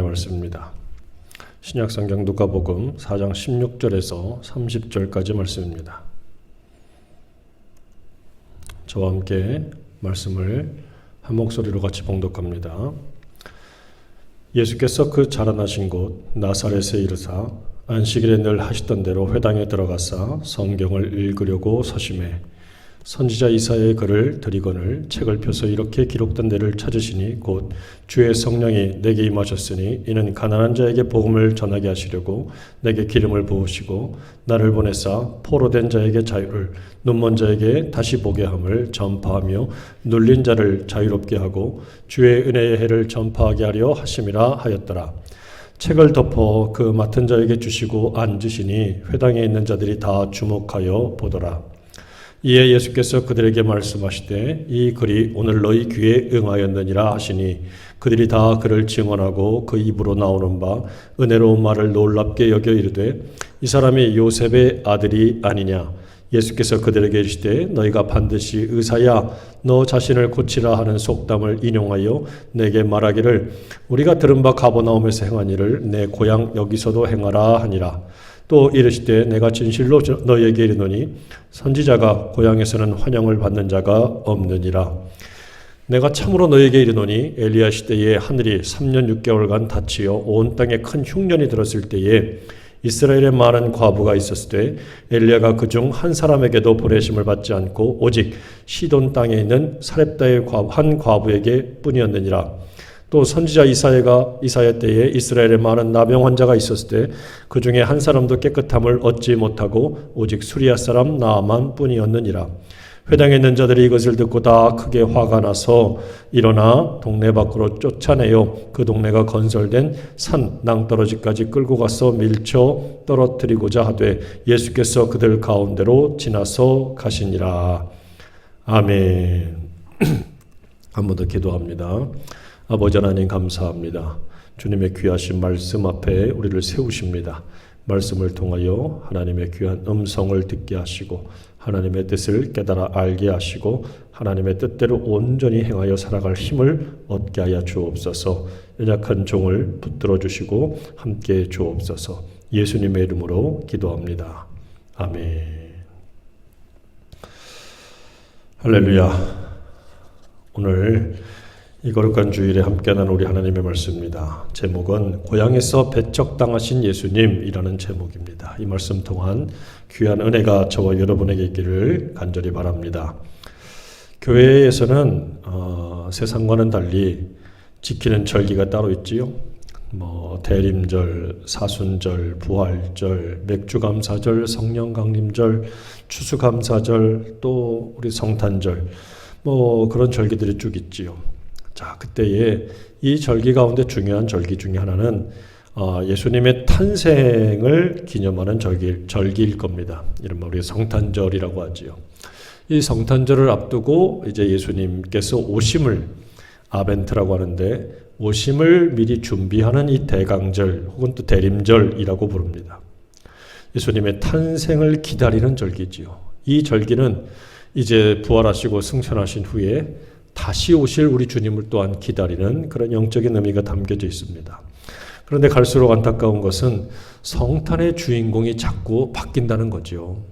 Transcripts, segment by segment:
말씀입니다. 신약성경 누가복음 4장 16절에서 30절까지 말씀입니다. 저와 함께 말씀을 한 목소리로 같이 봉독합니다. 예수께서 그 자라나신 곳 나사렛에 이르사 안식일에 늘 하시던 대로 회당에 들어가사 성경을 읽으려고 서심해 선지자 이사야의 글을 들이거늘 책을 펴서 이렇게 기록된 데를 찾으시니 곧 주의 성령이 내게 임하셨으니 이는 가난한 자에게 복음을 전하게 하시려고 내게 기름을 부으시고 나를 보내사 포로된 자에게 자유를 눈먼 자에게 다시 보게 함을 전파하며 눌린 자를 자유롭게 하고 주의 은혜의 해를 전파하게 하려 하심이라 하였더라. 책을 덮어 그 맡은 자에게 주시고 앉으시니 회당에 있는 자들이 다 주목하여 보더라. 이에 예수께서 그들에게 말씀하시되 이 글이 오늘 너희 귀에 응하였느니라 하시니 그들이 다 그를 증언하고 그 입으로 나오는 바 은혜로운 말을 놀랍게 여겨 이르되 이 사람이 요셉의 아들이 아니냐. 예수께서 그들에게 이르시되 너희가 반드시 의사야 너 자신을 고치라 하는 속담을 인용하여 내게 말하기를 우리가 들은 바 가버나움에서 행한 일을 내 고향 여기서도 행하라 하니라. 또 이르시되 내가 진실로 너희에게 이르노니 선지자가 고향에서는 환영을 받는 자가 없느니라. 내가 참으로 너희에게 이르노니 엘리야 시대에 하늘이 3년 6개월간 닫히어 온 땅에 큰 흉년이 들었을 때에 이스라엘에 많은 과부가 있었을 때 엘리야가 그중 한 사람에게도 보내심을 받지 않고 오직 시돈 땅에 있는 사렙다의 한 과부에게 뿐이었느니라. 또 선지자 이사야 때에 이스라엘에 많은 나병 환자가 있었을 때 그 중에 한 사람도 깨끗함을 얻지 못하고 오직 수리아 사람 나아만 뿐이었느니라. 회당에 있는 자들이 이것을 듣고 다 크게 화가 나서 일어나 동네 밖으로 쫓아내어 그 동네가 건설된 산 낭떠러지까지 끌고 가서 밀쳐 떨어뜨리고자 하되 예수께서 그들 가운데로 지나서 가시니라. 아멘. 한 번 더 기도합니다. 아버지 하나님 감사합니다. 주님의 귀하신 말씀 앞에 우리를 세우십니다. 말씀을 통하여 하나님의 귀한 음성을 듣게 하시고 하나님의 뜻을 깨달아 알게 하시고 하나님의 뜻대로 온전히 행하여 살아갈 힘을 얻게 하여 주옵소서. 연약한 종을 붙들어 주시고 함께 주옵소서. 예수님의 이름으로 기도합니다. 아멘. 할렐루야. 오늘 이 거룩한 주일에 함께하는 우리 하나님의 말씀입니다. 제목은 고향에서 배척당하신 예수님이라는 제목입니다. 이 말씀 통한 귀한 은혜가 저와 여러분에게 있기를 간절히 바랍니다. 교회에서는 세상과는 달리 지키는 절기가 따로 있지요. 대림절, 사순절, 부활절, 맥주감사절, 성령강림절, 추수감사절, 또 우리 성탄절 그런 절기들이 쭉 있지요. 자, 그때에 이 절기 가운데 중요한 절기 중에 하나는 예수님의 탄생을 기념하는 절기일 겁니다. 이른바 우리 성탄절이라고 하지요. 이 성탄절을 앞두고 이제 예수님께서 오심을 아벤트라고 하는데 오심을 미리 준비하는 이 대강절 혹은 또 대림절이라고 부릅니다. 예수님의 탄생을 기다리는 절기지요. 이 절기는 이제 부활하시고 승천하신 후에 다시 오실 우리 주님을 또한 기다리는 그런 영적인 의미가 담겨져 있습니다. 그런데 갈수록 안타까운 것은 성탄의 주인공이 자꾸 바뀐다는 거죠.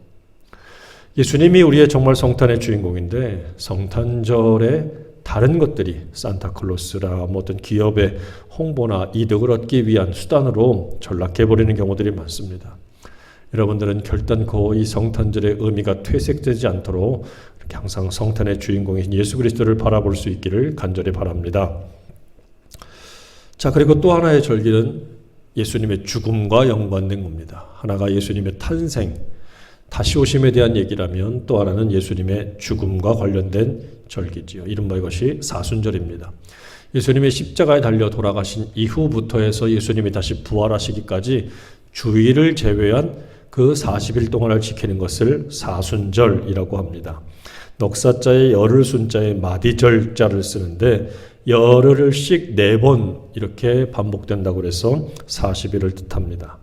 예수님이 우리의 정말 성탄의 주인공인데 성탄절에 다른 것들이 산타클로스라 어떤 기업의 홍보나 이득을 얻기 위한 수단으로 전락해버리는 경우들이 많습니다. 여러분들은 결단코 이 성탄절의 의미가 퇴색되지 않도록 항상 성탄의 주인공인 예수 그리스도를 바라볼 수 있기를 간절히 바랍니다. 자, 그리고 또 하나의 절기는 예수님의 죽음과 연관된 겁니다. 하나가 예수님의 탄생, 다시 오심에 대한 얘기라면 또 하나는 예수님의 죽음과 관련된 절기지요. 이른바 이것이 사순절입니다. 예수님의 십자가에 달려 돌아가신 이후부터 해서 예수님이 다시 부활하시기까지 주일을 제외한 그 40일 동안을 지키는 것을 사순절이라고 합니다. 넉사자의 열흘 순자에 마디절자를 쓰는데 열흘씩 4번 이렇게 반복된다고 그래서 40일을 뜻합니다.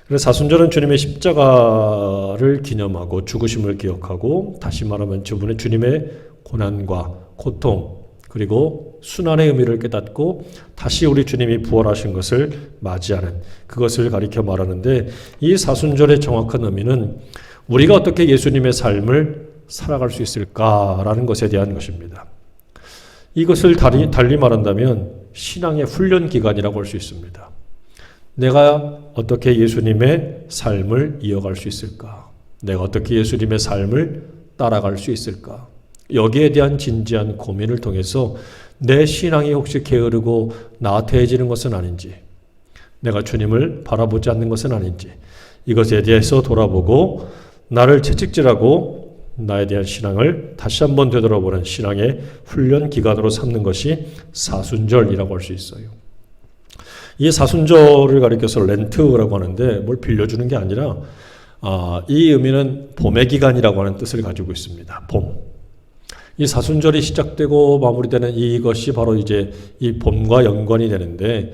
그래서 사순절은 주님의 십자가를 기념하고 죽으심을 기억하고 다시 말하면 주님의 고난과 고통 그리고 순환의 의미를 깨닫고 다시 우리 주님이 부활하신 것을 맞이하는 그것을 가리켜 말하는데, 이 사순절의 정확한 의미는 우리가 어떻게 예수님의 삶을 살아갈 수 있을까라는 것에 대한 것입니다. 이것을 달리 말한다면 신앙의 훈련 기간이라고 할 수 있습니다. 내가 어떻게 예수님의 삶을 이어갈 수 있을까? 내가 어떻게 예수님의 삶을 따라갈 수 있을까? 여기에 대한 진지한 고민을 통해서 내 신앙이 혹시 게으르고 나태해지는 것은 아닌지, 내가 주님을 바라보지 않는 것은 아닌지, 이것에 대해서 돌아보고 나를 채찍질하고 나에 대한 신앙을 다시 한번 되돌아보는 신앙의 훈련 기간으로 삼는 것이 사순절이라고 할 수 있어요. 이 사순절을 가리켜서 렌트라고 하는데 뭘 빌려주는 게 아니라 이 의미는 봄의 기간이라고 하는 뜻을 가지고 있습니다. 봄. 이 사순절이 시작되고 마무리되는 이것이 바로 이제 이 봄과 연관이 되는데,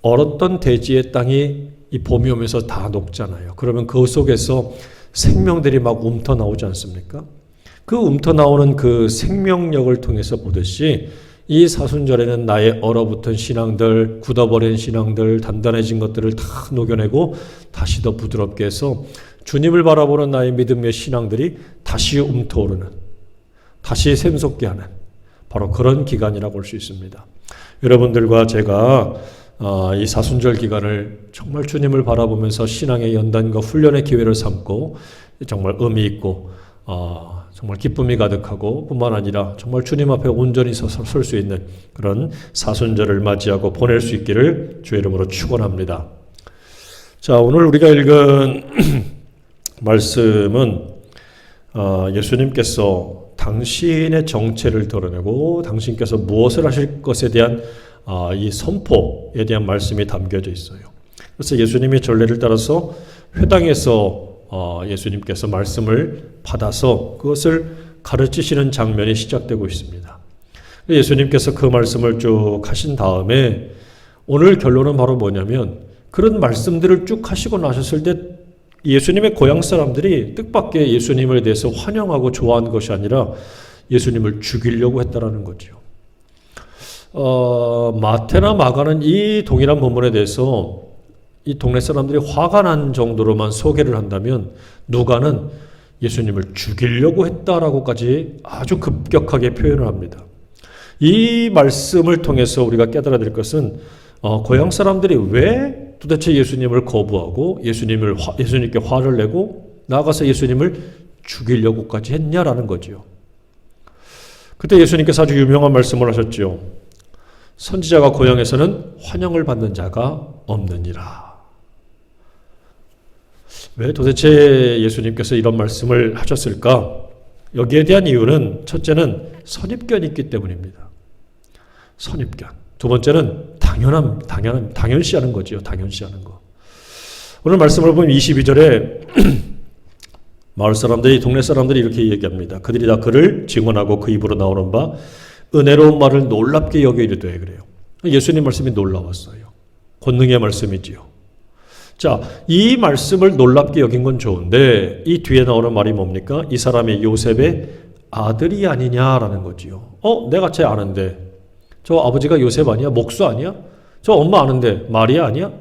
얼었던 대지의 땅이 이 봄이 오면서 다 녹잖아요. 그러면 그 속에서 생명들이 막 움터 나오지 않습니까? 그 움터 나오는 그 생명력을 통해서 보듯이 이 사순절에는 나의 얼어붙은 신앙들, 굳어버린 신앙들, 단단해진 것들을 다 녹여내고 다시 더 부드럽게 해서 주님을 바라보는 나의 믿음의 신앙들이 다시 움터오르는, 다시 샘솟게 하는 바로 그런 기간이라고 할 수 있습니다. 여러분들과 제가 이 사순절 기간을 정말 주님을 바라보면서 신앙의 연단과 훈련의 기회를 삼고 정말 의미 있고 정말 기쁨이 가득하고 뿐만 아니라 정말 주님 앞에 온전히 서서 설 수 있는 그런 사순절을 맞이하고 보낼 수 있기를 주의 이름으로 축원합니다. 자, 오늘 우리가 읽은 말씀은 예수님께서 당신의 정체를 드러내고 당신께서 무엇을 하실 것에 대한 이 선포에 대한 말씀이 담겨져 있어요. 그래서 예수님의 전례를 따라서 회당에서 예수님께서 말씀을 받아서 그것을 가르치시는 장면이 시작되고 있습니다. 예수님께서 그 말씀을 쭉 하신 다음에 오늘 결론은 바로 뭐냐면, 그런 말씀들을 쭉 하시고 나셨을 때 예수님의 고향 사람들이 뜻밖의 예수님에 대해서 환영하고 좋아한 것이 아니라 예수님을 죽이려고 했다라는 거죠. 마태나 마가는 이 동일한 본문에 대해서 이 동네 사람들이 화가 난 정도로만 소개를 한다면, 누가는 예수님을 죽이려고 했다라고까지 아주 급격하게 표현을 합니다. 이 말씀을 통해서 우리가 깨달아야 될 것은 고향 사람들이 왜 도대체 예수님을 거부하고 예수님께 화를 내고 나아가서 예수님을 죽이려고까지 했냐라는 거죠. 그때 예수님께서 아주 유명한 말씀을 하셨죠. 선지자가 고향에서는 환영을 받는 자가 없느니라. 왜 도대체 예수님께서 이런 말씀을 하셨을까? 여기에 대한 이유는 첫째는 선입견이 있기 때문입니다. 선입견. 두 번째는 당연시하는 거지요. 당연시하는 거. 오늘 말씀을 보면 22절에 마을 사람들이, 동네 사람들이 이렇게 얘기합니다. 그들이 다 그를 증언하고 그 입으로 나오는 바 은혜로운 말을 놀랍게 여겨 이르되, 그래요. 예수님 말씀이 놀라웠어요. 권능의 말씀이지요. 자, 이 말씀을 놀랍게 여긴 건 좋은데 이 뒤에 나오는 말이 뭡니까? 이 사람이 요셉의 아들이 아니냐라는 거지요. 내가 쟤 아는데. 저 아버지가 요셉 아니야? 목수 아니야? 저 엄마 아는데 마리아 아니야?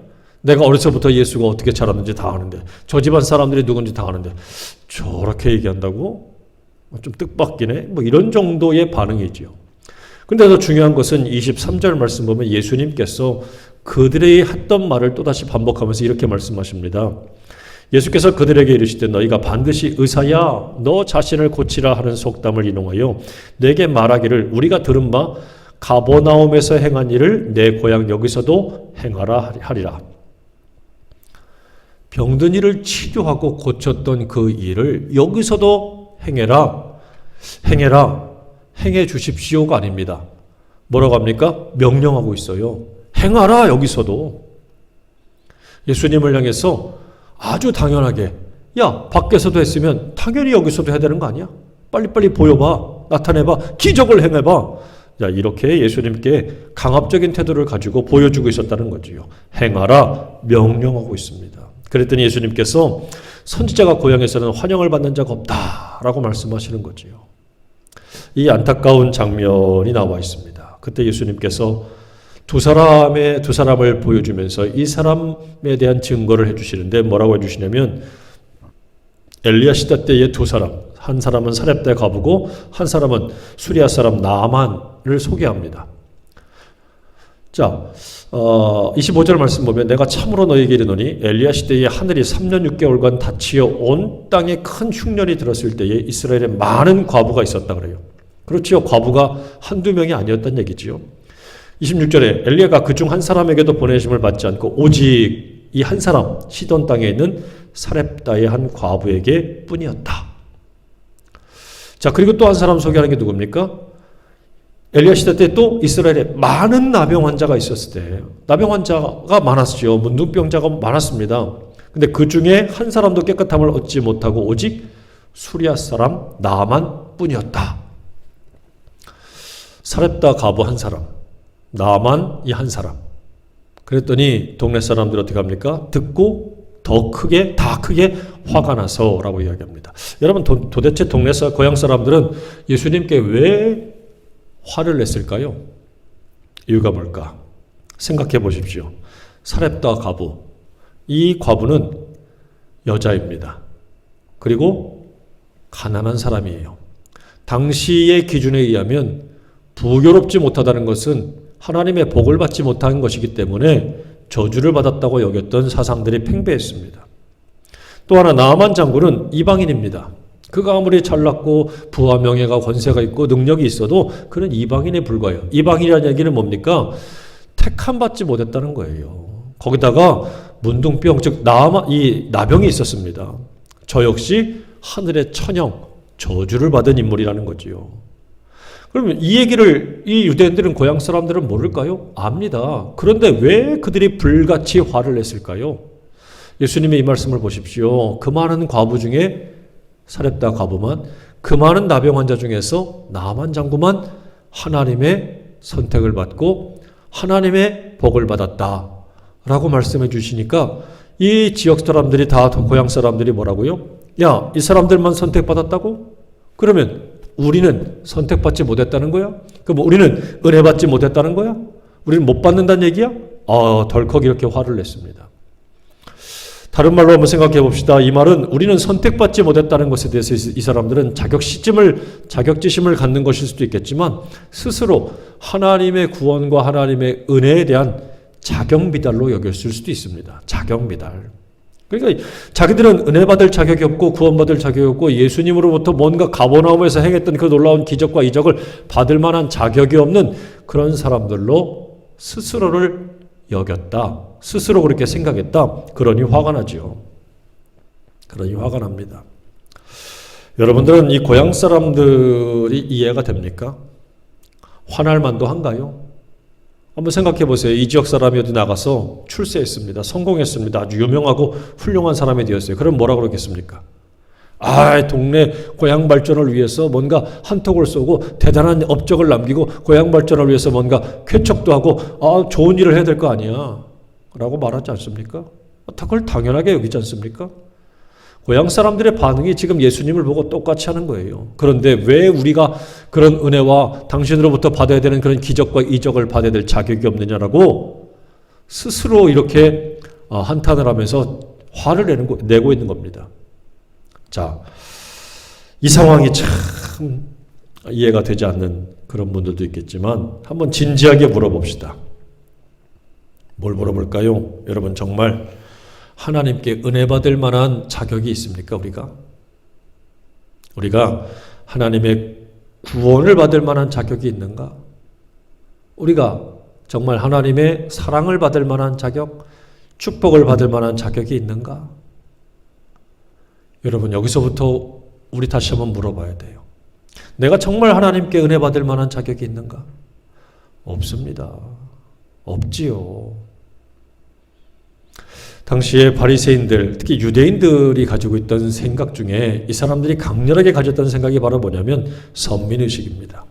내가 어려서부터 예수가 어떻게 자랐는지 다 아는데, 저 집안 사람들이 누군지 다 아는데 저렇게 얘기한다고? 좀 뜻밖이네. 뭐 이런 정도의 반응이지요. 근데 더 중요한 것은 23절 말씀 보면 예수님께서 그들이 했던 말을 또다시 반복하면서 이렇게 말씀하십니다. 예수께서 그들에게 이르시되 너희가 반드시 의사야 너 자신을 고치라 하는 속담을 인용하여 내게 말하기를 우리가 들은 바 가버나움에서 행한 일을 내 고향 여기서도 행하라 하리라. 병든 이를 치료하고 고쳤던 그 일을 여기서도 행해라. 행해 주십시오가 아닙니다. 뭐라고 합니까? 명령하고 있어요. 행하라. 여기서도. 예수님을 향해서 아주 당연하게, 야, 밖에서도 했으면 당연히 여기서도 해야 되는 거 아니야? 빨리빨리 보여봐. 나타내봐. 기적을 행해봐. 자, 이렇게 예수님께 강압적인 태도를 가지고 보여주고 있었다는 거지요. 행하라. 명령하고 있습니다. 그랬더니 예수님께서 선지자가 고향에서는 환영을 받는 자가 없다라고 말씀하시는 거지요. 이 안타까운 장면이 나와 있습니다. 그때 예수님께서 두 사람을 보여주면서 이 사람에 대한 증거를 해주시는데 뭐라고 해주시냐면 엘리야 시대 때의 두 사람, 한 사람은 사렙다 과부고 한 사람은 수리아 사람 나아만을 소개합니다. 자, 25절 말씀 보면 내가 참으로 너에게 이르노니 엘리야 시대에 하늘이 3년 6개월간 닫히어 온 땅에 큰 흉년이 들었을 때에 이스라엘에 많은 과부가 있었다 그래요. 그렇지요. 과부가 한두 명이 아니었단 얘기지요. 26절에 엘리야가 그중 한 사람에게도 보내심을 받지 않고 오직 이 한 사람 시돈 땅에 있는 사렙다의 한 과부에게 뿐이었다. 자, 그리고 또 한 사람 소개하는 게 누굽니까? 엘리야 시대 때 또 이스라엘에 많은 나병 환자가 있었을 때 나병 환자가 많았죠. 문둥병자가 많았습니다. 근데 그 중에 한 사람도 깨끗함을 얻지 못하고 오직 수리아 사람 나아만 뿐이었다. 사렙다 과부 한 사람, 나아만 이 한 사람. 그랬더니 동네 사람들 어떻게 합니까? 듣고 더 크게 화가 나서라고 이야기합니다. 여러분 도대체 고향 사람들은 예수님께 왜 화를 냈을까요? 이유가 뭘까? 생각해 보십시오. 사렙다 과부. 이 과부는 여자입니다. 그리고 가난한 사람이에요. 당시의 기준에 의하면 부교롭지 못하다는 것은 하나님의 복을 받지 못한 것이기 때문에 저주를 받았다고 여겼던 사상들이 팽배했습니다. 또 하나 나아만 장군은 이방인입니다. 그가 아무리 잘났고 부와 명예가 권세가 있고 능력이 있어도 그는 이방인에 불과해요. 이방인이라는 얘기는 뭡니까? 택함 받지 못했다는 거예요. 거기다가 문둥병 즉 이 나병이 있었습니다. 저 역시 하늘의 천형 저주를 받은 인물이라는 거지요. 그러면 이 얘기를 이 유대인들은 고향 사람들은 모를까요? 압니다. 그런데 왜 그들이 불같이 화를 냈을까요? 예수님의 이 말씀을 보십시오. 그 많은 과부 중에 사렙다 과부만, 그 많은 나병 환자 중에서 나아만 장군만 하나님의 선택을 받고 하나님의 복을 받았다 라고 말씀해 주시니까 이 지역 사람들이 다 고향 사람들이 뭐라고요? 야, 이 사람들만 선택받았다고? 그러면 우리는 선택받지 못했다는 거야? 그럼 우리는 은혜 받지 못했다는 거야? 우리는 못 받는다는 얘기야? 덜컥 이렇게 화를 냈습니다. 다른 말로 한번 생각해 봅시다. 이 말은 우리는 선택받지 못했다는 것에 대해서 이 사람들은 자격지심을 갖는 것일 수도 있겠지만 스스로 하나님의 구원과 하나님의 은혜에 대한 자격미달로 여겼을 수도 있습니다. 자격미달. 그러니까 자기들은 은혜 받을 자격이 없고 구원받을 자격이 없고 예수님으로부터 뭔가 가버나움에서 행했던 그 놀라운 기적과 이적을 받을 만한 자격이 없는 그런 사람들로 스스로를 여겼다. 스스로 그렇게 생각했다. 그러니 화가 나지요. 그러니 화가 납니다. 여러분들은 이 고향 사람들이 이해가 됩니까? 화날 만도 한가요? 한번 생각해 보세요. 이 지역 사람이 어디 나가서 출세했습니다. 성공했습니다. 아주 유명하고 훌륭한 사람이 되었어요. 그럼 뭐라 그러겠습니까? 동네 고향 발전을 위해서 뭔가 한턱을 쏘고 대단한 업적을 남기고 고향 발전을 위해서 뭔가 쾌척도 하고 좋은 일을 해야 될 거 아니야 라고 말하지 않습니까? 그걸 당연하게 여기지 않습니까? 고향 사람들의 반응이 지금 예수님을 보고 똑같이 하는 거예요. 그런데 왜 우리가 그런 은혜와 당신으로부터 받아야 되는 그런 기적과 이적을 받아야 될 자격이 없느냐라고 스스로 이렇게 한탄을 하면서 화를 내고 있는 겁니다. 자, 이 상황이 참 이해가 되지 않는 그런 분들도 있겠지만 한번 진지하게 물어봅시다. 뭘 물어볼까요? 여러분 정말 하나님께 은혜 받을 만한 자격이 있습니까? 우리가 하나님의 구원을 받을 만한 자격이 있는가? 우리가 정말 하나님의 사랑을 받을 만한 자격, 축복을 받을 만한 자격이 있는가? 여러분 여기서부터 우리 다시 한번 물어봐야 돼요. 내가 정말 하나님께 은혜 받을 만한 자격이 있는가? 없습니다. 없지요. 당시에 바리새인들, 특히 유대인들이 가지고 있던 생각 중에 이 사람들이 강렬하게 가졌던 생각이 바로 뭐냐면 선민의식입니다.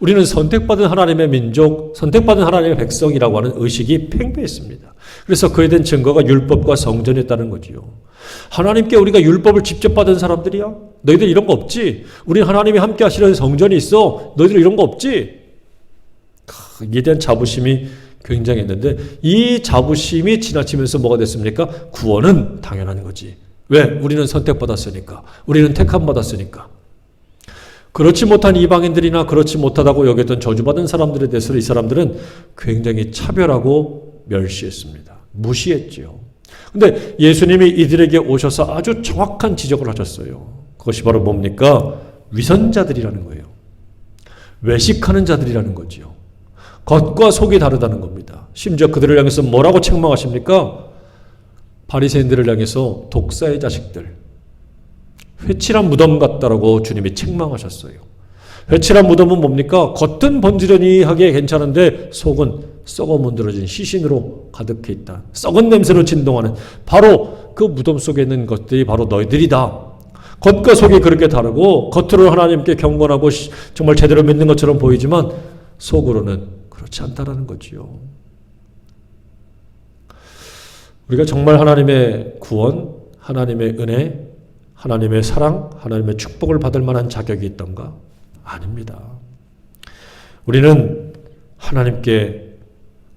우리는 선택받은 하나님의 민족, 선택받은 하나님의 백성이라고 하는 의식이 팽배했습니다. 그래서 그에 대한 증거가 율법과 성전이었다는 거지요. 하나님께 우리가 율법을 직접 받은 사람들이야? 너희들 이런 거 없지? 우리 하나님이 함께 하시는 성전이 있어? 너희들 이런 거 없지? 이에 대한 자부심이 굉장했는데 이 자부심이 지나치면서 뭐가 됐습니까? 구원은 당연한 거지. 왜? 우리는 선택받았으니까. 우리는 택함받았으니까. 그렇지 못한 이방인들이나 그렇지 못하다고 여겼던 저주받은 사람들에 대해서 이 사람들은 굉장히 차별하고 멸시했습니다. 무시했지요. 근데 예수님이 이들에게 오셔서 아주 정확한 지적을 하셨어요. 그것이 바로 뭡니까? 위선자들이라는 거예요. 외식하는 자들이라는 거지요. 겉과 속이 다르다는 겁니다. 심지어 그들을 향해서 뭐라고 책망하십니까? 바리새인들을 향해서 독사의 자식들, 회칠한 무덤 같다라고 주님이 책망하셨어요. 회칠한 무덤은 뭡니까? 겉은 번지르니하게 괜찮은데 속은 썩어 문드러진 시신으로 가득해 있다. 썩은 냄새로 진동하는 바로 그 무덤 속에 있는 것들이 바로 너희들이다. 겉과 속이 그렇게 다르고 겉으로 하나님께 경건하고 정말 제대로 믿는 것처럼 보이지만 속으로는 그렇지 않다라는 거지요. 우리가 정말 하나님의 구원, 하나님의 은혜, 하나님의 사랑, 하나님의 축복을 받을 만한 자격이 있던가? 아닙니다. 우리는 하나님께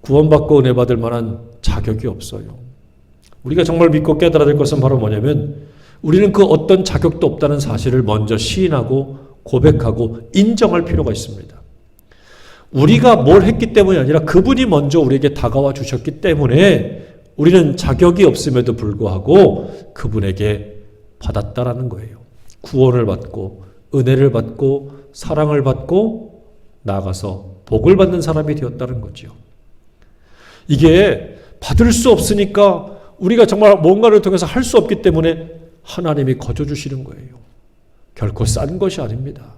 구원받고 은혜 받을 만한 자격이 없어요. 우리가 정말 믿고 깨달아야 될 것은 바로 뭐냐면 우리는 그 어떤 자격도 없다는 사실을 먼저 시인하고 고백하고 인정할 필요가 있습니다. 우리가 뭘 했기 때문이 아니라 그분이 먼저 우리에게 다가와 주셨기 때문에 우리는 자격이 없음에도 불구하고 그분에게 받았다라는 거예요. 구원을 받고 은혜를 받고 사랑을 받고 나아가서 복을 받는 사람이 되었다는 거죠. 이게 받을 수 없으니까 우리가 정말 뭔가를 통해서 할 수 없기 때문에 하나님이 거저 주시는 거예요. 결코 싼 것이 아닙니다.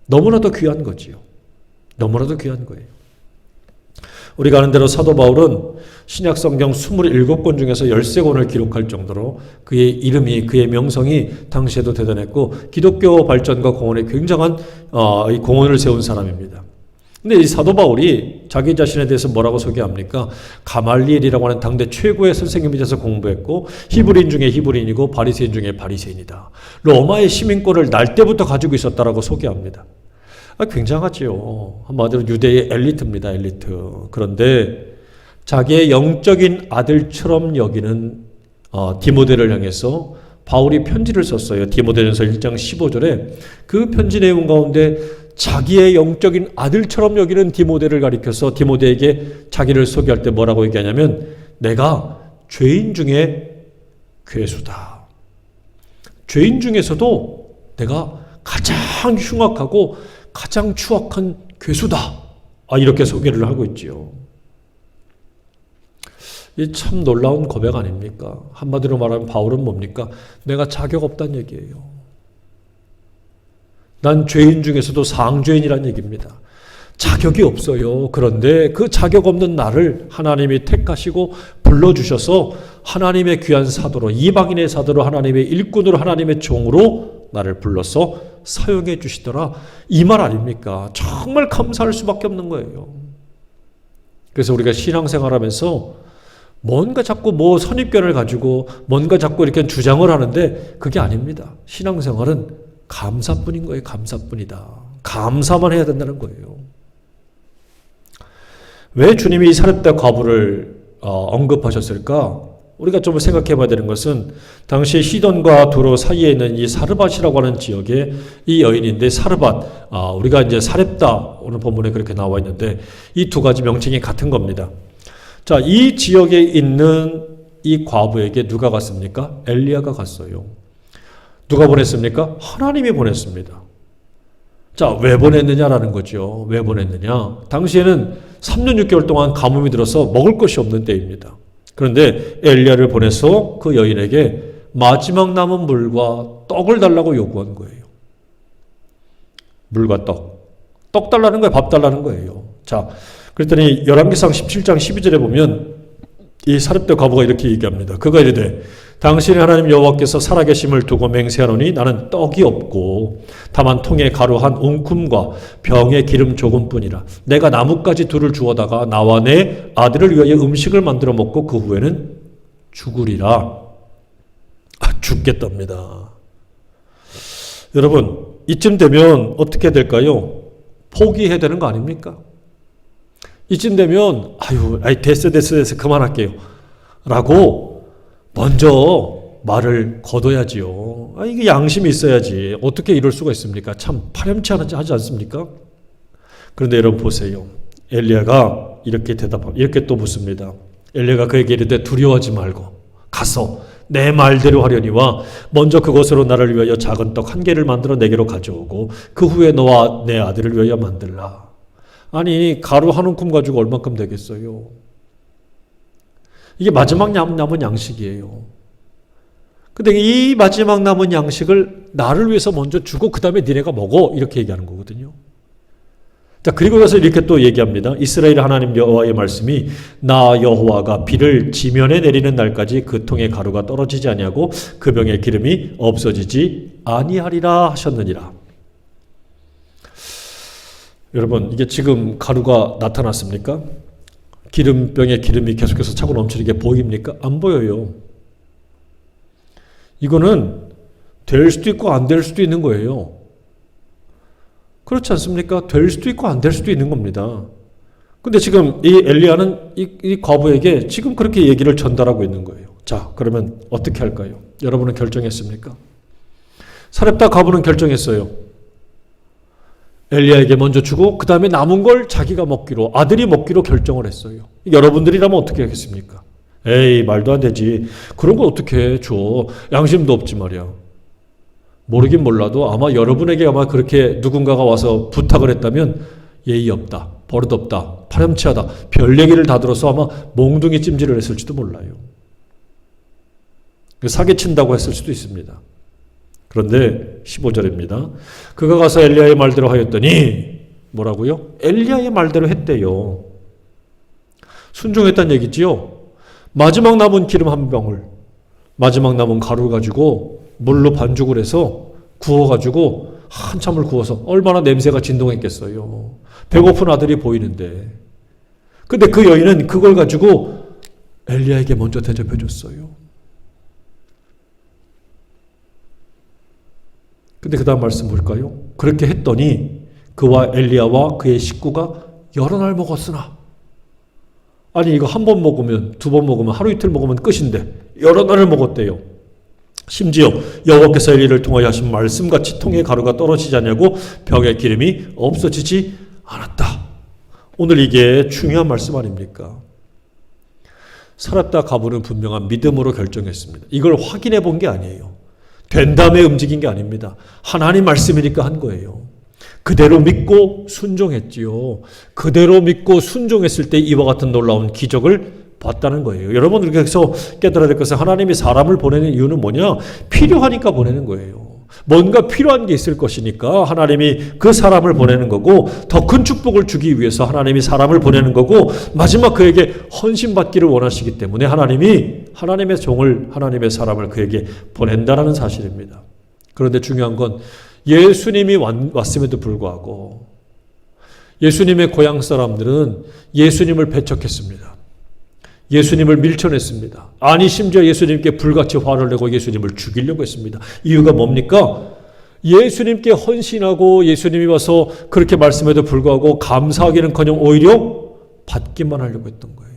너무나도 귀한 거지요. 너무나도 귀한 거예요. 우리가 아는 대로 사도 바울은 신약 성경 27권 중에서 13권을 기록할 정도로 그의 이름이, 그의 명성이 당시에도 대단했고 기독교 발전과 공헌에 굉장한 이 공헌을 세운 사람입니다. 근데 이 사도 바울이 자기 자신에 대해서 뭐라고 소개합니까? 가말리엘이라고 하는 당대 최고의 선생님이 돼서 공부했고 히브리인 중에 히브리인이고 바리새인 중에 바리새인이다. 로마의 시민권을 날 때부터 가지고 있었다라고 소개합니다. 굉장하지요. 한마디로 유대의 엘리트입니다. 엘리트. 그런데 자기의 영적인 아들처럼 여기는 디모데를 향해서 바울이 편지를 썼어요. 디모데전서 1장 15절에 그 편지 내용 가운데 자기의 영적인 아들처럼 여기는 디모데를 가리켜서 디모데에게 자기를 소개할 때 뭐라고 얘기하냐면 내가 죄인 중에 괴수다. 죄인 중에서도 내가 가장 흉악하고 가장 추악한 괴수다. 이렇게 소개를 하고 있지요. 이 참 놀라운 고백 아닙니까? 한마디로 말하면 바울은 뭡니까? 내가 자격 없다는 얘기예요. 난 죄인 중에서도 상죄인이라는 얘기입니다. 자격이 없어요. 그런데 그 자격 없는 나를 하나님이 택하시고 불러주셔서 하나님의 귀한 사도로, 이방인의 사도로, 하나님의 일꾼으로, 하나님의 종으로 나를 불러서 사용해 주시더라. 이 말 아닙니까? 정말 감사할 수밖에 없는 거예요. 그래서 우리가 신앙생활하면서 뭔가 자꾸 선입견을 가지고 뭔가 자꾸 이렇게 주장을 하는데 그게 아닙니다. 신앙생활은 감사뿐인 거예요. 감사뿐이다. 감사만 해야 된다는 거예요. 왜 주님이 이 사렙다 과부를 언급하셨을까? 우리가 좀 생각해 봐야 되는 것은 당시 시돈과 두로 사이에 있는 이 사르밧이라고 하는 지역의 이 여인인데 사르밧, 우리가 이제 사렙다 오늘 본문에 그렇게 나와 있는데 이 두 가지 명칭이 같은 겁니다. 자, 이 지역에 있는 이 과부에게 누가 갔습니까? 엘리야가 갔어요. 누가 보냈습니까? 하나님이 보냈습니다. 자, 왜 보냈느냐라는 거죠. 왜 보냈느냐? 당시에는 3년 6개월 동안 가뭄이 들어서 먹을 것이 없는 때입니다. 그런데 엘리야를 보내서 그 여인에게 마지막 남은 물과 떡을 달라고 요구한 거예요. 물과 떡. 떡 달라는 거예요. 밥 달라는 거예요. 자, 그랬더니 열왕기상 17장 12절에 보면 이 사렙다 과부가 이렇게 얘기합니다. 그가 이르되 당신의 하나님 여호와께서 살아계심을 두고 맹세하노니 나는 떡이 없고 다만 통에 가루 한 웅큼과 병에 기름 조금뿐이라. 내가 나뭇가지 둘을 주워다가 나와 내 아들을 위하여 음식을 만들어 먹고 그 후에는 죽으리라. 죽겠답니다. 여러분, 이쯤 되면 어떻게 될까요? 포기해야 되는 거 아닙니까? 이쯤 되면 됐어 그만할게요 라고 먼저 말을 거둬야지요. 이게 양심이 있어야지. 어떻게 이럴 수가 있습니까? 참 파렴치하지 않습니까? 그런데 여러분 보세요. 엘리야가 이렇게 또 묻습니다. 엘리야가 그에게 이르되 두려워하지 말고 가서 내 말대로 하려니와 먼저 그것으로 나를 위하여 작은 떡 한 개를 만들어 내게로 가져오고 그 후에 너와 내 아들을 위하여 만들라. 아니 가루 한 움큼 가지고 얼만큼 되겠어요? 이게 마지막 남은 양식이에요. 근데 이 마지막 남은 양식을 나를 위해서 먼저 주고 그 다음에 니네가 먹어 이렇게 얘기하는 거거든요. 자, 그리고 나서 이렇게 또 얘기합니다. 이스라엘 하나님 여호와의 말씀이 나 여호와가 비를 지면에 내리는 날까지 그 통에 가루가 떨어지지 아니하고 그 병에 기름이 없어지지 아니하리라 하셨느니라. 여러분 이게 지금 가루가 나타났습니까? 기름병에 기름이 계속해서 차고 넘치는 게 보입니까? 안 보여요. 이거는 될 수도 있고 안 될 수도 있는 거예요. 그렇지 않습니까? 될 수도 있고 안 될 수도 있는 겁니다. 근데 지금 이 엘리야는 이 과부에게 지금 그렇게 얘기를 전달하고 있는 거예요. 자, 그러면 어떻게 할까요? 여러분은 결정했습니까? 사렙다 과부는 결정했어요. 엘리야에게 먼저 주고 그 다음에 남은 걸 자기가 먹기로, 아들이 먹기로 결정을 했어요. 여러분들이라면 어떻게 하겠습니까? 에이, 말도 안 되지. 그런 걸 어떻게 줘. 양심도 없지 말이야. 모르긴 몰라도 아마 여러분에게 아마 그렇게 누군가가 와서 부탁을 했다면 예의 없다, 버릇 없다, 파렴치하다, 별 얘기를 다 들어서 아마 몽둥이 찜질을 했을지도 몰라요. 사기친다고 했을 수도 있습니다. 그런데 15절입니다. 그가 가서 엘리야의 말대로 하였더니 뭐라고요? 엘리야의 말대로 했대요. 순종했다는 얘기지요. 마지막 남은 기름 한 방울, 마지막 남은 가루 가지고 물로 반죽을 해서 구워가지고 한참을 구워서 얼마나 냄새가 진동했겠어요. 배고픈 아들이 보이는데. 근데 그 여인은 그걸 가지고 엘리야에게 먼저 대접해 줬어요. 근데 그 다음 말씀 볼까요? 그렇게 했더니 그와 엘리야와 그의 식구가 여러 날 먹었으나, 아니 이거 한 번 먹으면, 두 번 먹으면, 하루 이틀 먹으면 끝인데 여러 날을 먹었대요. 심지어 여호와께서 엘리야를 통하여 하신 말씀같이 통에 가루가 떨어지지 않냐고 병에 기름이 없어지지 않았다. 오늘 이게 중요한 말씀 아닙니까? 사렙다 과부는 분명한 믿음으로 결정했습니다. 이걸 확인해 본 게 아니에요. 된 다음에 움직인 게 아닙니다. 하나님 말씀이니까 한 거예요. 그대로 믿고 순종했지요. 그대로 믿고 순종했을 때 이와 같은 놀라운 기적을 봤다는 거예요. 여러분, 그렇게 해서 깨달아야 될 것은 하나님이 사람을 보내는 이유는 뭐냐? 필요하니까 보내는 거예요. 뭔가 필요한 게 있을 것이니까 하나님이 그 사람을 보내는 거고, 더 큰 축복을 주기 위해서 하나님이 사람을 보내는 거고, 마지막 그에게 헌신받기를 원하시기 때문에 하나님이 하나님의 종을, 하나님의 사람을 그에게 보낸다라는 사실입니다. 그런데 중요한 건 예수님이 왔음에도 불구하고 예수님의 고향 사람들은 예수님을 배척했습니다. 예수님을 밀쳐냈습니다. 아니 심지어 예수님께 불같이 화를 내고 예수님을 죽이려고 했습니다. 이유가 뭡니까? 예수님께 헌신하고 예수님이 와서 그렇게 말씀해도 불구하고 감사하기는커녕 오히려 받기만 하려고 했던 거예요.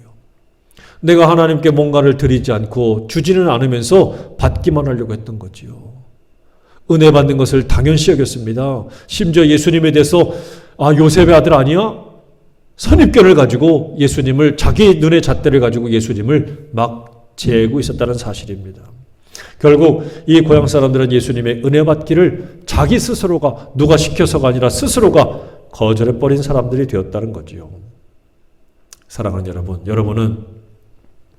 내가 하나님께 뭔가를 드리지 않고 주지는 않으면서 받기만 하려고 했던 거지요. 은혜 받는 것을 당연시 여겼습니다. 심지어 예수님에 대해서 요셉의 아들 아니야? 선입견을 가지고 예수님을, 자기 눈의 잣대를 가지고 예수님을 막 재고 있었다는 사실입니다. 결국 이 고향 사람들은 예수님의 은혜 받기를 자기 스스로가, 누가 시켜서가 아니라 스스로가 거절해버린 사람들이 되었다는 거지요. 사랑하는 여러분, 여러분은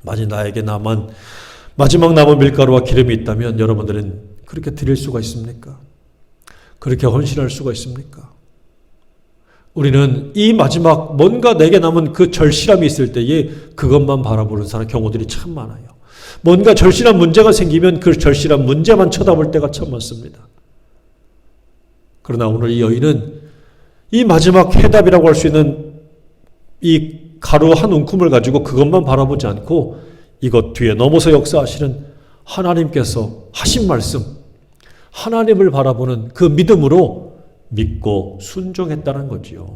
만약 나에게 마지막 남은 밀가루와 기름이 있다면 여러분들은 그렇게 드릴 수가 있습니까? 그렇게 헌신할 수가 있습니까? 우리는 이 마지막 뭔가 내게 남은 그 절실함이 있을 때에 그것만 바라보는 경우들이 참 많아요. 뭔가 절실한 문제가 생기면 그 절실한 문제만 쳐다볼 때가 참 많습니다. 그러나 오늘 이 여인은 이 마지막 해답이라고 할 수 있는 이 가루 한 움큼을 가지고 그것만 바라보지 않고 이것 뒤에 넘어서 역사하시는 하나님께서 하신 말씀, 하나님을 바라보는 그 믿음으로 믿고 순종했다는 거지요.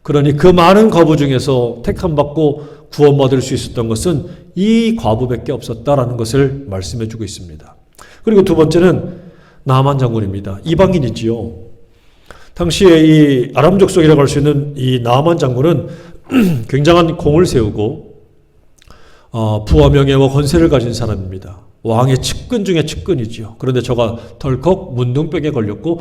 그러니 그 많은 과부 중에서 택함받고 구원받을 수 있었던 것은 이 과부밖에 없었다라는 것을 말씀해 주고 있습니다. 그리고 두 번째는 나만 장군입니다. 이방인이지요. 당시에 이 아람 족속이라고 할 수 있는 이 나만 장군은 굉장한 공을 세우고 부와 명예와 권세를 가진 사람입니다. 왕의 측근 중에 측근이지요. 그런데 저가 덜컥 문둥병에 걸렸고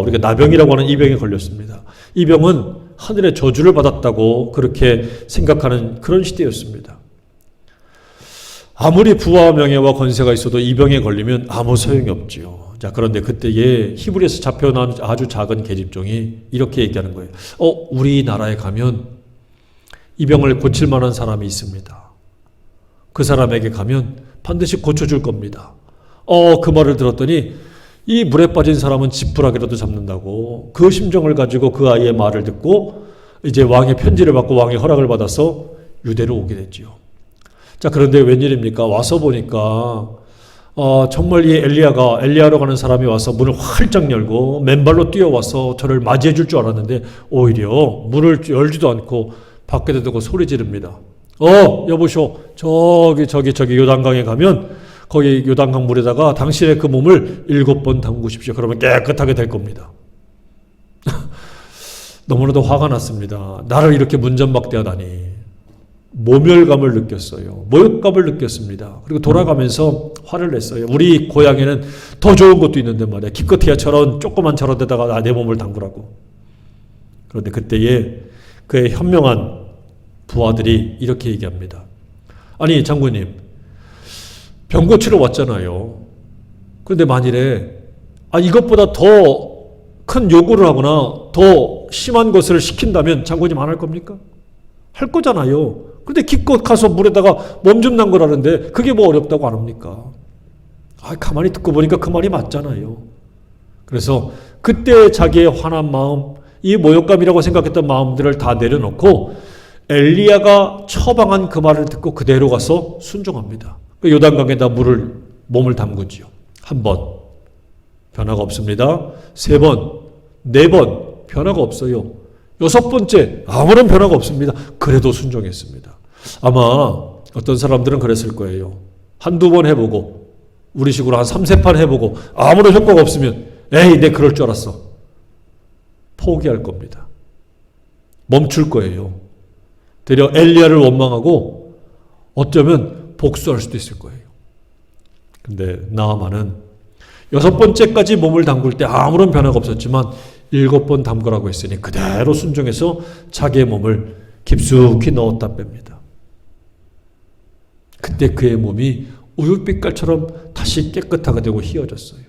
우리가 나병이라고 하는 이 병에 걸렸습니다. 이 병은 하늘의 저주를 받았다고 그렇게 생각하는 그런 시대였습니다. 아무리 부와 명예와 권세가 있어도 이 병에 걸리면 아무 소용이 없지요. 자, 그런데 그때에 히브리에서 잡혀나온 아주 작은 계집종이 이렇게 얘기하는 거예요. 우리나라에 가면 이 병을 고칠 만한 사람이 있습니다. 그 사람에게 가면 반드시 고쳐줄 겁니다. 그 말을 들었더니 이 물에 빠진 사람은 지푸라기라도 잡는다고 그 심정을 가지고 그 아이의 말을 듣고 이제 왕의 편지를 받고 왕의 허락을 받아서 유대로 오게 됐지요. 자, 그런데 웬일입니까? 와서 보니까 정말 이 엘리야로 가는 사람이 와서 문을 활짝 열고 맨발로 뛰어와서 저를 맞이해 줄 줄 알았는데 오히려 문을 열지도 않고 밖에 대고 소리 지릅니다. 여보쇼, 저기 요단강에 가면 거기 요단강 물에다가 당신의 그 몸을 7번 담그십시오. 그러면 깨끗하게 될 겁니다. 너무나도 화가 났습니다. 나를 이렇게 문전박대하다니. 모멸감을 느꼈어요. 모욕감을 느꼈습니다. 그리고 돌아가면서 화를 냈어요. 우리 고향에는 더 좋은 것도 있는데 말이야. 기껏해야 조그만 저런 데다가 내 몸을 담그라고. 그런데 그때에 그의 현명한 부하들이 이렇게 얘기합니다. 아니 장군님, 병 고치러 왔잖아요. 그런데 만일에 이것보다 더 큰 요구를 하거나 더 심한 것을 시킨다면 장군님 안 할 겁니까? 할 거잖아요. 그런데 기껏 가서 물에다가 몸 좀 담그라는데 그게 뭐 어렵다고 안 합니까? 가만히 듣고 보니까 그 말이 맞잖아요. 그래서 그때 자기의 화난 마음, 이 모욕감이라고 생각했던 마음들을 다 내려놓고 엘리야가 처방한 그 말을 듣고 그대로 가서 순종합니다. 요단강에다 몸을 담그지요. 1번 변화가 없습니다. 3번, 4번 변화가 없어요. 6번째 아무런 변화가 없습니다. 그래도 순종했습니다. 아마 어떤 사람들은 그랬을 거예요. 한두 번 해보고 우리식으로 한 3-4판 해보고 아무런 효과가 없으면 내 그럴 줄 알았어. 포기할 겁니다. 멈출 거예요. 되려 엘리야를 원망하고 어쩌면 복수할 수도 있을 거예요. 근데 나아만은 6번째까지 몸을 담글 때 아무런 변화가 없었지만 7번 담그라고 했으니 그대로 순종해서 자기의 몸을 깊숙이 넣었다 뺍니다. 그때 그의 몸이 우윳빛깔처럼 다시 깨끗하게 되고 희어졌어요.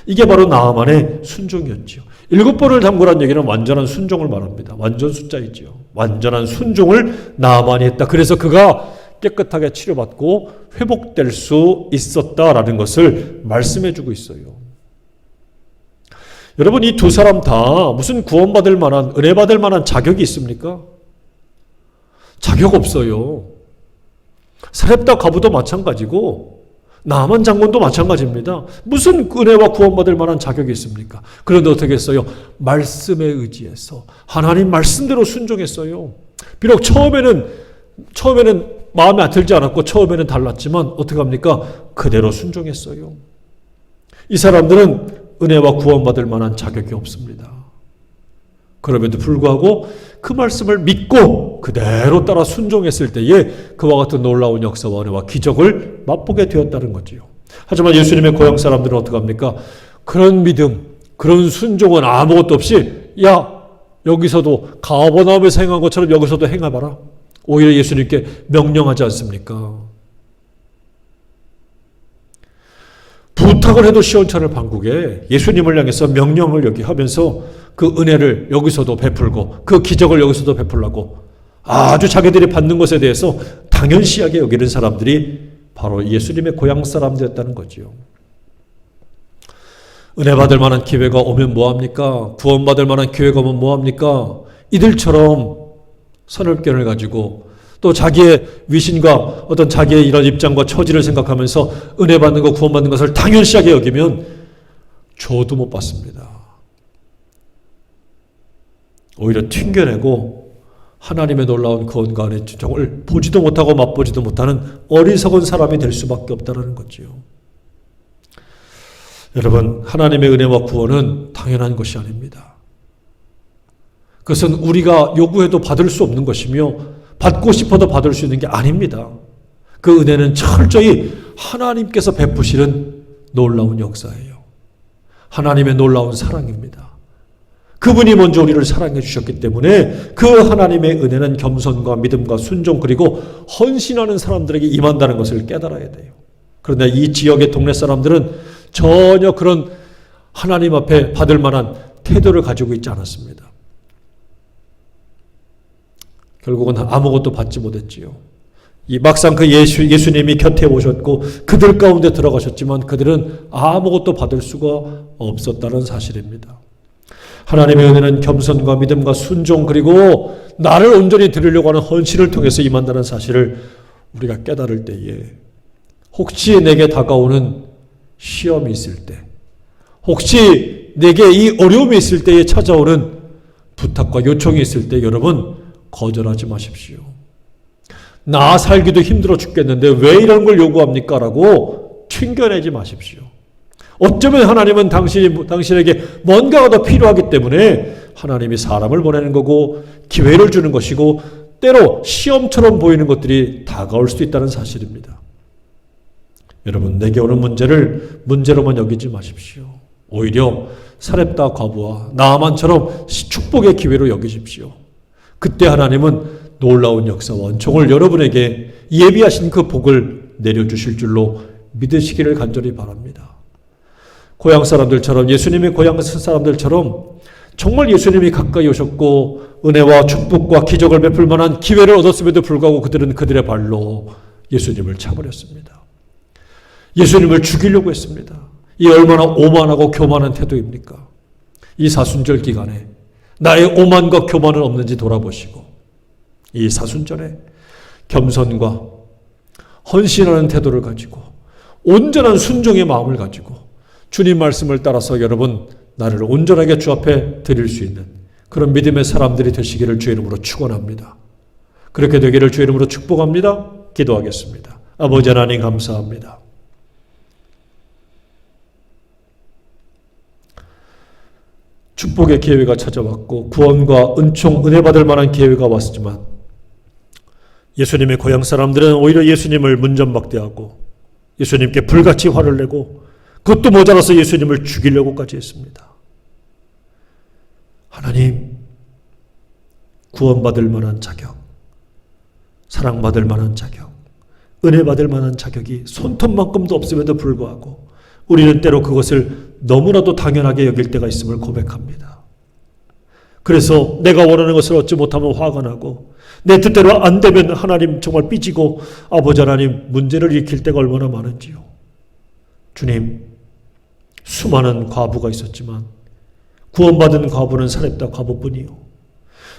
이게 바로 나아만의 순종이었죠. 7번을 담그라는 얘기는 완전한 순종을 말합니다. 완전 숫자이죠. 완전한 순종을 나아만이 했다. 그래서 그가 깨끗하게 치료받고 회복될 수 있었다라는 것을 말씀해 주고 있어요. 여러분, 이 두 사람 다 무슨 구원받을 만한, 은혜 받을 만한 자격이 있습니까? 자격 없어요. 사렙다 과부도 마찬가지고 나만 장군도 마찬가지입니다. 무슨 은혜와 구원받을 만한 자격이 있습니까? 그런데 어떻게 했어요? 말씀에 의지해서 하나님 말씀대로 순종했어요. 비록 처음에는 마음에 들지 않았고 처음에는 달랐지만 어떻게 합니까? 그대로 순종했어요. 이 사람들은 은혜와 구원받을 만한 자격이 없습니다. 그럼에도 불구하고 그 말씀을 믿고 그대로 따라 순종했을 때에 그와 같은 놀라운 역사와 은혜와 기적을 맛보게 되었다는 거지요. 하지만 예수님의 고향 사람들은 어떻게 합니까? 그런 믿음, 그런 순종은 아무것도 없이 여기서도 가버나움에서 행한 것처럼 여기서도 행해봐라. 오히려 예수님께 명령하지 않습니까? 부탁을 해도 시원찮을 판국에 예수님을 향해서 명령을 여기 하면서 그 은혜를 여기서도 베풀고 그 기적을 여기서도 베풀라고 아주 자기들이 받는 것에 대해서 당연시하게 여기는 사람들이 바로 예수님의 고향 사람들이었다는 거지요. 은혜 받을 만한 기회가 오면 뭐합니까? 구원받을 만한 기회가 오면 뭐합니까? 이들처럼 선입견을 가지고 또 자기의 위신과 어떤 자기의 이런 입장과 처지를 생각하면서 은혜 받는 것, 구원받는 것을 당연시하게 여기면 저도 못 받습니다. 오히려 튕겨내고 하나님의 놀라운 구원과 은혜 정말 보지도 못하고 맛보지도 못하는 어리석은 사람이 될 수밖에 없다는 거지요. 여러분, 하나님의 은혜와 구원은 당연한 것이 아닙니다. 그것은 우리가 요구해도 받을 수 없는 것이며 받고 싶어도 받을 수 있는 게 아닙니다. 그 은혜는 철저히 하나님께서 베푸시는 놀라운 역사예요. 하나님의 놀라운 사랑입니다. 그분이 먼저 우리를 사랑해 주셨기 때문에 그 하나님의 은혜는 겸손과 믿음과 순종 그리고 헌신하는 사람들에게 임한다는 것을 깨달아야 돼요. 그런데 이 지역의 동네 사람들은 전혀 그런 하나님 앞에 받을 만한 태도를 가지고 있지 않았습니다. 결국은 아무것도 받지 못했지요. 막상 그 예수님이 곁에 오셨고 그들 가운데 들어가셨지만 그들은 아무것도 받을 수가 없었다는 사실입니다. 하나님의 은혜는 겸손과 믿음과 순종 그리고 나를 온전히 드리려고 하는 헌신을 통해서 임한다는 사실을 우리가 깨달을 때에 혹시 내게 다가오는 시험이 있을 때, 혹시 내게 이 어려움이 있을 때에 찾아오는 부탁과 요청이 있을 때 여러분 거절하지 마십시오. 나 살기도 힘들어 죽겠는데 왜 이런 걸 요구합니까? 라고 튕겨내지 마십시오. 어쩌면 하나님은 당신에게 뭔가가 더 필요하기 때문에 하나님이 사람을 보내는 거고 기회를 주는 것이고 때로 시험처럼 보이는 것들이 다가올 수도 있다는 사실입니다. 여러분, 내게 오는 문제를 문제로만 여기지 마십시오. 오히려 사렙다 과부와 나아만처럼 축복의 기회로 여기십시오. 그때 하나님은 놀라운 역사와 은총을 여러분에게 예비하신 그 복을 내려주실 줄로 믿으시기를 간절히 바랍니다. 고향 사람들처럼 예수님의 고향 사람들처럼 정말 예수님이 가까이 오셨고 은혜와 축복과 기적을 베풀 만한 기회를 얻었음에도 불구하고 그들은 그들의 발로 예수님을 차버렸습니다. 예수님을 죽이려고 했습니다. 이 얼마나 오만하고 교만한 태도입니까? 이 사순절 기간에 나의 오만과 교만은 없는지 돌아보시고 이 사순절에 겸손과 헌신하는 태도를 가지고 온전한 순종의 마음을 가지고 주님 말씀을 따라서 여러분 나를 온전하게 주 앞에 드릴 수 있는 그런 믿음의 사람들이 되시기를 주의 이름으로 축원합니다. 그렇게 되기를 주의 이름으로 축복합니다. 기도하겠습니다. 아버지 하나님 감사합니다. 축복의 기회가 찾아왔고 구원과 은총, 은혜 받을 만한 기회가 왔지만 예수님의 고향 사람들은 오히려 예수님을 문전박대하고 예수님께 불같이 화를 내고 그것도 모자라서 예수님을 죽이려고까지 했습니다. 하나님, 구원받을 만한 자격, 사랑받을 만한 자격, 은혜 받을 만한 자격이 손톱만큼도 없음에도 불구하고 우리는 때로 그것을 너무나도 당연하게 여길 때가 있음을 고백합니다. 그래서 내가 원하는 것을 얻지 못하면 화가 나고 내 뜻대로 안 되면 하나님 정말 삐지고 아버지 하나님 문제를 일으킬 때가 얼마나 많은지요. 주님, 수많은 과부가 있었지만 구원받은 과부는 사렙다 과부뿐이요.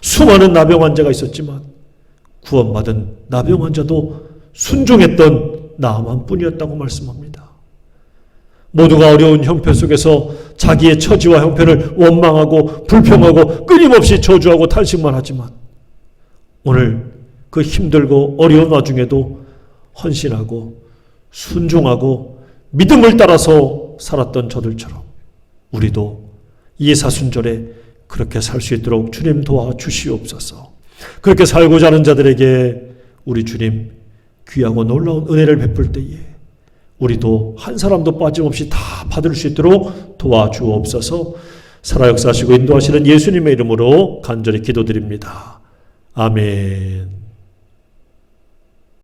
수많은 나병 환자가 있었지만 구원받은 나병 환자도 순종했던 나만뿐이었다고 말씀합니다. 모두가 어려운 형편 속에서 자기의 처지와 형편을 원망하고 불평하고 끊임없이 저주하고 탄식만 하지만 오늘 그 힘들고 어려운 와중에도 헌신하고 순종하고 믿음을 따라서 살았던 저들처럼 우리도 이 사순절에 그렇게 살 수 있도록 주님 도와주시옵소서. 그렇게 살고자 하는 자들에게 우리 주님 귀하고 놀라운 은혜를 베풀 때에 우리도 한 사람도 빠짐없이 다 받을 수 있도록 도와주옵소서. 살아 역사하시고 인도하시는 예수님의 이름으로 간절히 기도드립니다. 아멘.